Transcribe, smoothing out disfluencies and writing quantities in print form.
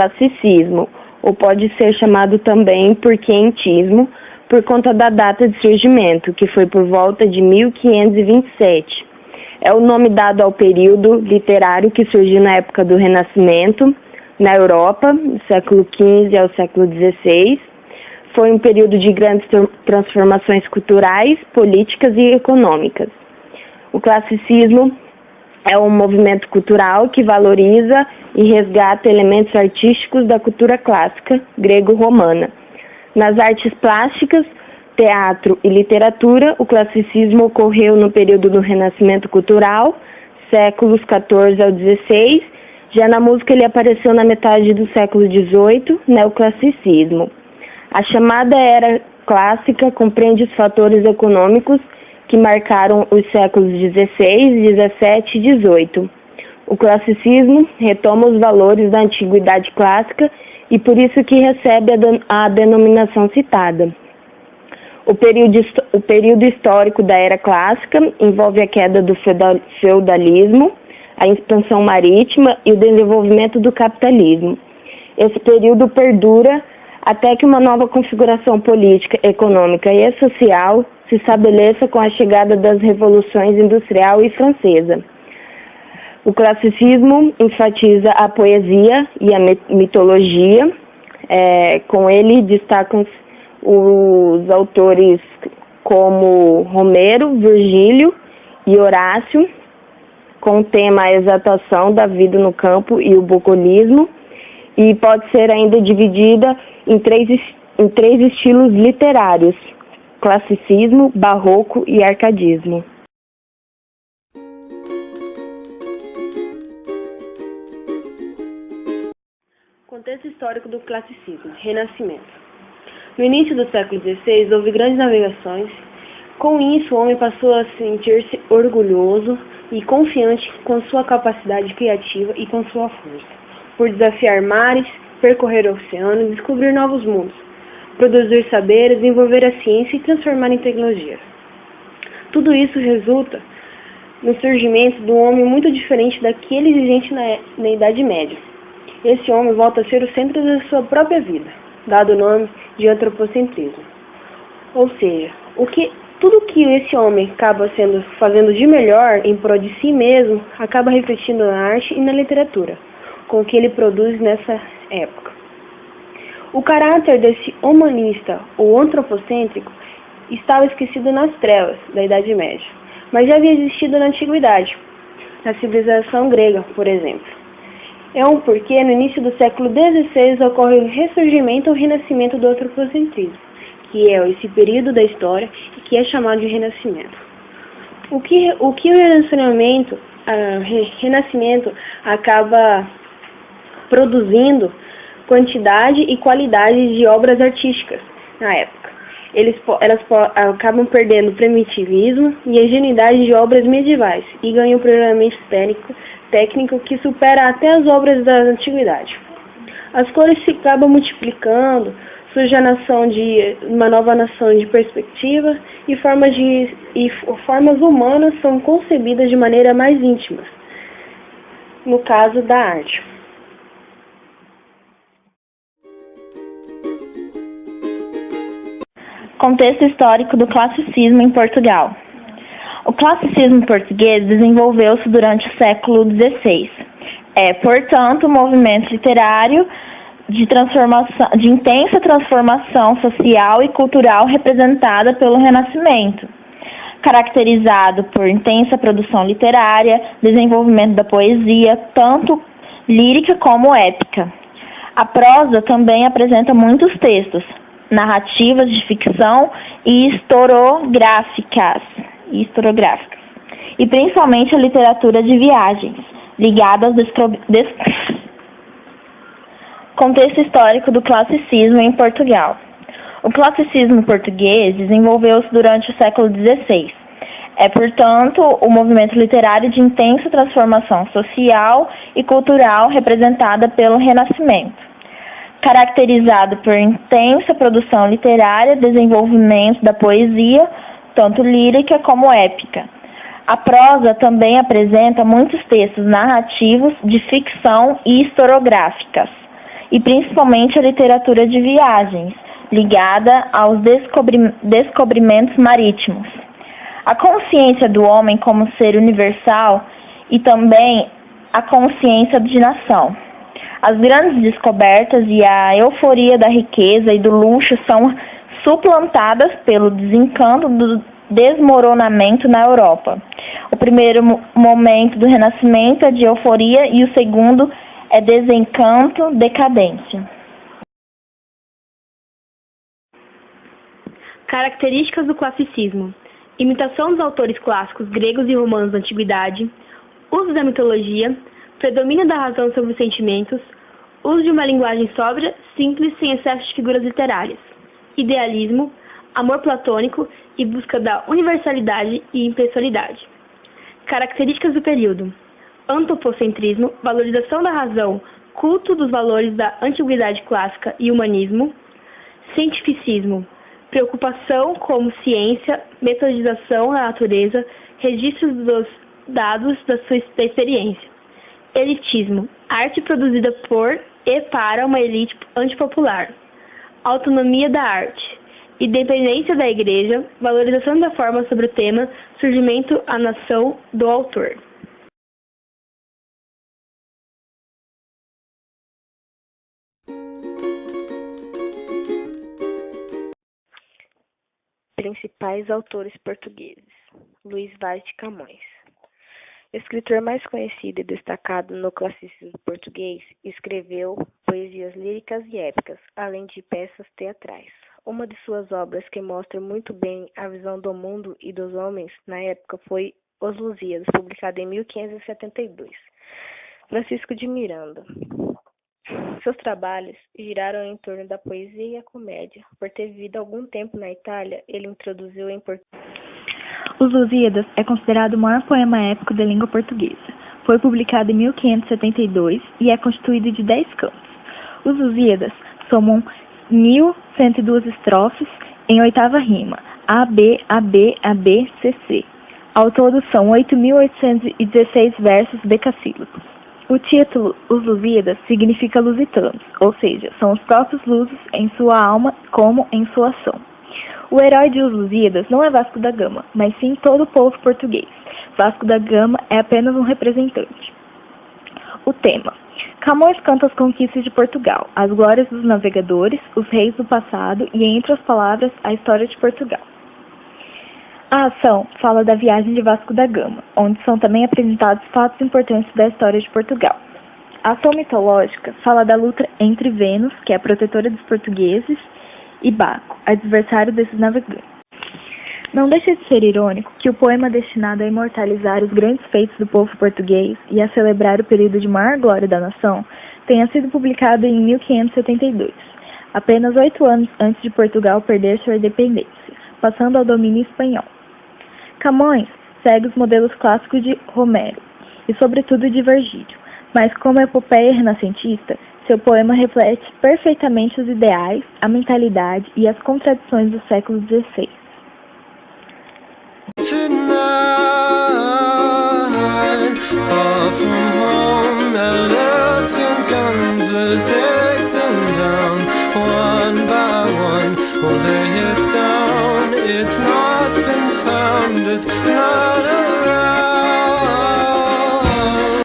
classicismo, ou pode ser chamado também por quentismo, por conta da data de surgimento, que foi por volta de 1527. É o nome dado ao período literário que surgiu na época do Renascimento, na Europa, do século XV ao século XVI. Foi um período de grandes transformações culturais, políticas e econômicas. O classicismo é um movimento cultural que valoriza e resgata elementos artísticos da cultura clássica grego-romana. Nas artes plásticas, teatro e literatura, o classicismo ocorreu no período do Renascimento Cultural, séculos XIV ao XVI. Já na música ele apareceu na metade do século XVIII, neoclassicismo. A chamada Era Clássica compreende os fatores econômicos que marcaram os séculos XVI, XVII e XVIII. O classicismo retoma os valores da antiguidade clássica e por isso que recebe a denominação citada. O período histórico da Era Clássica envolve a queda do feudalismo, a expansão marítima e o desenvolvimento do capitalismo. Esse período perdura até que uma nova configuração política, econômica e social se estabeleça com a chegada das revoluções industrial e francesa. O classicismo enfatiza a poesia e a mitologia. Com ele destacam os autores como Romero, Virgílio e Horácio, com o tema a exaltação da vida no campo e o bucolismo, e pode ser ainda dividida em três estilos literários: classicismo, barroco e arcadismo. Contexto histórico do classicismo, Renascimento. No início do século XVI, houve grandes navegações. Com isso, o homem passou a sentir-se orgulhoso e confiante com sua capacidade criativa e com sua força, por desafiar mares, percorrer oceanos, descobrir novos mundos, produzir saberes, desenvolver a ciência e transformar em tecnologia. Tudo isso resulta no surgimento de um homem muito diferente daquele exigente na Idade Média. Esse homem volta a ser o centro da sua própria vida, dado o nome de antropocentrismo. Ou seja, tudo que esse homem acaba fazendo de melhor em prol de si mesmo, acaba refletindo na arte e na literatura, com o que ele produz nessa época. O caráter desse humanista ou antropocêntrico estava esquecido nas trevas da Idade Média, mas já havia existido na Antiguidade, na civilização grega, por exemplo. É um porquê no início do século XVI ocorre o ressurgimento ou renascimento do antropocentrismo, que é esse período da história que é chamado de Renascimento. O que o Renascimento acaba produzindo quantidade e qualidade de obras artísticas na época. Elas acabam perdendo o primitivismo e a ingenuidade de obras medievais e ganham um programamento técnico que supera até as obras da antiguidade. As cores se acabam multiplicando, surge uma nova nação de perspectiva e formas humanas são concebidas de maneira mais íntima, no caso da arte. Contexto histórico do classicismo em Portugal. O classicismo português desenvolveu-se durante o século XVI. Portanto, um movimento literário de intensa transformação social e cultural representada pelo Renascimento, caracterizado por intensa produção literária, desenvolvimento da poesia, tanto lírica como épica. A prosa também apresenta muitos textos, narrativas de ficção e historiográficas, e principalmente a literatura de viagens, ligada aos Contexto histórico do classicismo em Portugal. O classicismo português desenvolveu-se durante o século XVI. Portanto, o movimento literário de intensa transformação social e cultural representada pelo Renascimento, caracterizado por intensa produção literária, desenvolvimento da poesia, tanto lírica como épica. A prosa também apresenta muitos textos narrativos de ficção e historiográficas, e principalmente a literatura de viagens, ligada aos descobrimentos marítimos. A consciência do homem como ser universal e também a consciência de nação. As grandes descobertas e a euforia da riqueza e do luxo são suplantadas pelo desencanto do desmoronamento na Europa. O primeiro momento do Renascimento é de euforia e o segundo é desencanto, decadência. Características do classicismo: imitação dos autores clássicos gregos e romanos da antiguidade, uso da mitologia, predomínio da razão sobre os sentimentos, uso de uma linguagem sóbria, simples, sem excesso de figuras literárias, idealismo, amor platônico e busca da universalidade e impessoalidade. Características do período: antropocentrismo, valorização da razão, culto dos valores da antiguidade clássica e humanismo, cientificismo, preocupação como ciência, metodização da natureza, registros dos dados da experiência. Elitismo, arte produzida por e para uma elite antipopular. Autonomia da arte, independência da igreja, valorização da forma sobre o tema, surgimento à nação do autor. Principais autores portugueses: Luís Vaz de Camões. Escritor mais conhecido e destacado no classicismo português, escreveu poesias líricas e épicas, além de peças teatrais. Uma de suas obras que mostra muito bem a visão do mundo e dos homens na época foi Os Lusíadas, publicado em 1572. Francisco de Miranda. Seus trabalhos giraram em torno da poesia e a comédia. Por ter vivido algum tempo na Itália, ele introduziu em Portugal. Os Lusíadas é considerado o maior poema épico da língua portuguesa. Foi publicado em 1572 e é constituído de 10 cantos. Os Lusíadas somam 1.102 estrofes em oitava rima, A, B, A, B, A, B, C, C. Ao todo são 8.816 versos decassílabos. O título, Os Lusíadas, significa lusitanos, ou seja, são os próprios lusos em sua alma como em sua ação. O herói de Os Lusíadas não é Vasco da Gama, mas sim todo o povo português. Vasco da Gama é apenas um representante. O tema: Camões canta as conquistas de Portugal, as glórias dos navegadores, os reis do passado e, entre as palavras, a história de Portugal. A ação fala da viagem de Vasco da Gama, onde são também apresentados fatos importantes da história de Portugal. A ação mitológica fala da luta entre Vênus, que é a protetora dos portugueses, e Baco, adversário desses navegantes. Não deixa de ser irônico que o poema destinado a imortalizar os grandes feitos do povo português e a celebrar o período de maior glória da nação tenha sido publicado em 1572, apenas 8 anos antes de Portugal perder sua independência, passando ao domínio espanhol. Camões segue os modelos clássicos de Homero e, sobretudo, de Virgílio, mas como epopeia renascentista, seu poema reflete perfeitamente os ideais, a mentalidade e as contradições do século XVI. Tonight, far from home, elephant guns, let's take them down, one by one, we'll lay it down, it's not been found, it's not